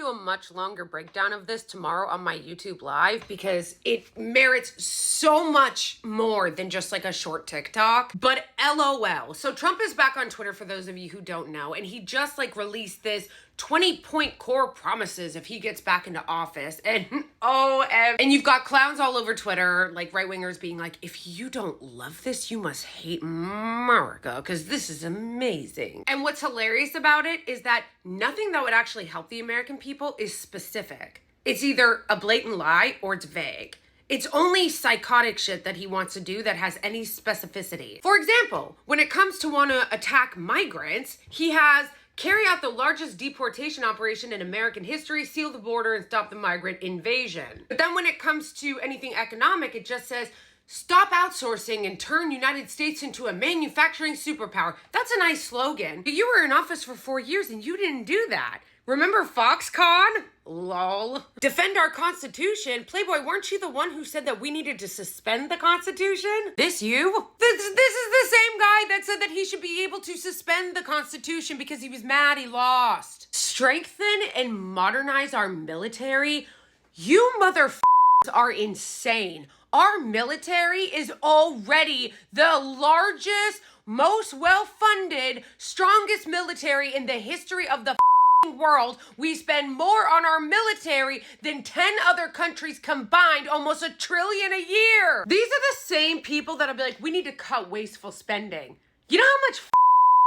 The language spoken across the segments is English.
do a much longer breakdown of this tomorrow on my YouTube live because it merits so much more than just like a short TikTok. But LOL. So Trump is back on Twitter for those of you who don't know, and he just like released this 20-point core promises if he gets back into office. And and you've got clowns all over Twitter, like right-wingers being like, if you don't love this, you must hate America because this is amazing. And what's hilarious about it is that nothing that would actually help the American people is specific. It's either a blatant lie or it's vague. It's only psychotic shit that he wants to do that has any specificity. For example, when it comes to want to attack migrants, he has carry out the largest deportation operation in American history, seal the border, and stop the migrant invasion. But then when it comes to anything economic, it just says, stop outsourcing and turn United States into a manufacturing superpower. That's a nice slogan. You were in office for 4 years and you didn't do that. Remember Foxconn? Lol. Defend our Constitution? Playboy, weren't you the one who said that we needed to suspend the Constitution? This you? This is the same guy that said that he should be able to suspend the Constitution because he was mad he lost. Strengthen and modernize our military? You motherfuckers are insane. Our military is already the largest, most well-funded, strongest military in the history of the world. We spend more on our military than 10 other countries combined, almost $1 trillion a year. These are the same people that'll be like, we need to cut wasteful spending. You know how much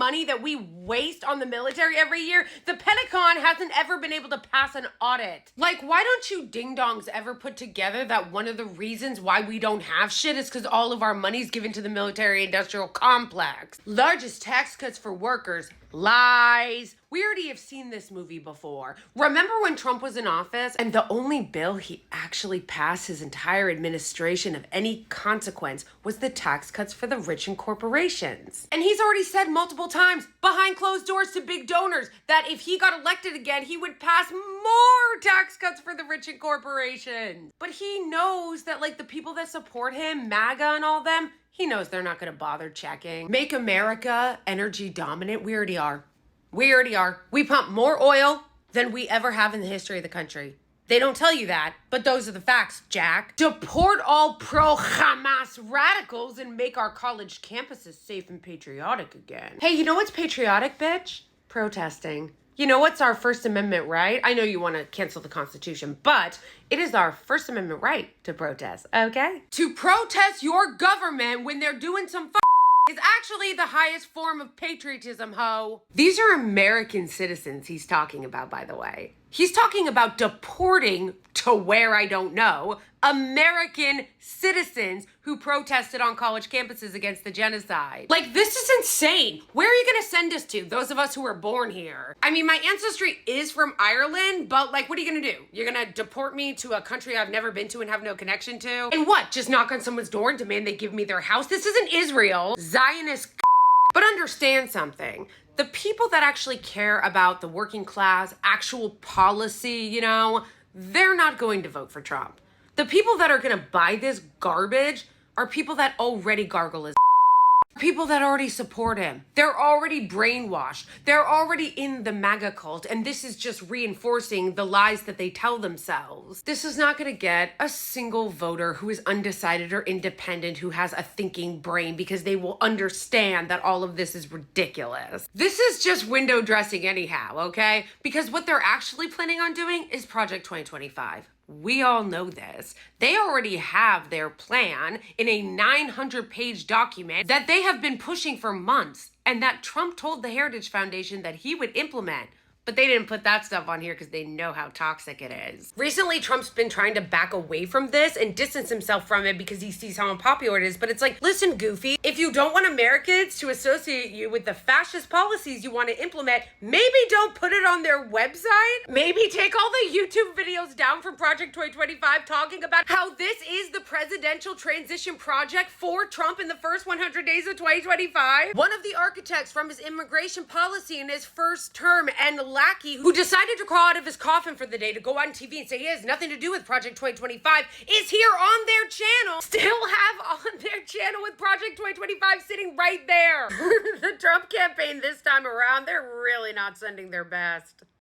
money that we waste on the military every year? The Pentagon hasn't ever been able to pass an audit. Like, why don't you ding-dongs ever put together that one of the reasons why we don't have shit is because all of our money's given to the military-industrial complex? Largest tax cuts for workers. Lies. We already have seen this movie before. Remember when Trump was in office and the only bill he actually passed his entire administration of any consequence was the tax cuts for the rich and corporations? And he's already said multiple times behind closed doors to big donors that if he got elected again, he would pass more tax cuts for the rich and corporations. But he knows that like the people that support him, MAGA and all them, he knows they're not going to bother checking. Make America energy dominant. We already are. We already are. We pump more oil than we ever have in the history of the country. They don't tell you that, but those are the facts, Jack. Deport all pro-Hamas radicals and make our college campuses safe and patriotic again. Hey, you know what's patriotic, bitch? Protesting. You know what's our First Amendment right? I know you want to cancel the Constitution, but it is our First Amendment right to protest, okay? To protest your government when they're doing some is actually the highest form of patriotism, ho. These are American citizens he's talking about, by the way. He's talking about deporting to where I don't know, American citizens who protested on college campuses against the genocide. Like, this is insane. Where are you gonna send us to, those of us who were born here? I mean, my ancestry is from Ireland, but like, what are you gonna do? You're gonna deport me to a country I've never been to and have no connection to? And what, just knock on someone's door and demand they give me their house? This isn't Israel. Zionist. But understand something. The people that actually care about the working class, actual policy, you know, they're not going to vote for Trump. The people that are going to buy this garbage are people that already gargle his people that already support him. They're already brainwashed. They're already in the MAGA cult, and this is just reinforcing the lies that they tell themselves. This is not going to get a single voter who is undecided or independent who has a thinking brain because they will understand that all of this is ridiculous. This is just window dressing anyhow, okay? Because what they're actually planning on doing is Project 2025. We all know this. They already have their plan in a 900-page document that they have been pushing for months and that Trump told the Heritage Foundation that he would implement. But they didn't put that stuff on here because they know how toxic it is. Recently, Trump's been trying to back away from this and distance himself from it because he sees how unpopular it is. But it's like, listen, Goofy, if you don't want Americans to associate you with the fascist policies you want to implement, maybe don't put it on their website. Maybe take all the YouTube videos down from Project 2025 talking about how this is the presidential transition project for Trump in the first 100 days of 2025. One of the architects from his immigration policy in his first term and lackey who decided to crawl out of his coffin for the day to go on TV and say he has nothing to do with Project 2025 is here on their channel. Still have on their channel with Project 2025 sitting right there. The Trump campaign this time around, they're really not sending their best.